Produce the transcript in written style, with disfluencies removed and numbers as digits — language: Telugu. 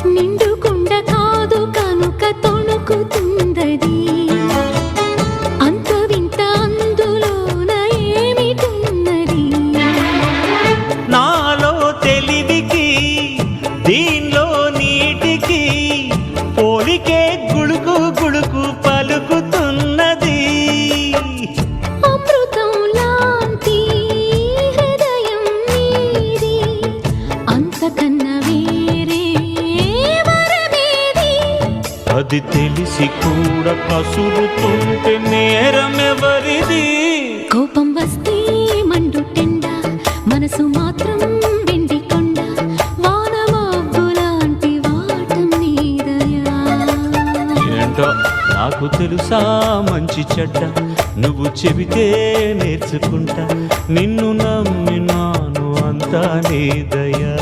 నిండుకుండ కాదు కనుక తొణుకుతుందది అంత వింత అందులోన ఏమిటున్నది నాలో తెలివికి దీనిలో నీటికి పోలికే గుళుకు గుళుకు పలుకుతున్నది అమృతం లాంటి హృదయం నీది అంతకన్నా వేరే వరమేది అది తెలిసి కూడా కసురుతుంటే నేరమెవరిది కోపం వస్తే మండుటెండ మనసు మాత్రం వెండి కొండ వానమబ్బు లాంటి వాటం నీదయా ఏంటో నాకు తెలుసా మంచి చెడ్డ నువ్వు చెబితే నేర్చుకుంటా నిన్ను నమ్మినాను అంతా నీ దయా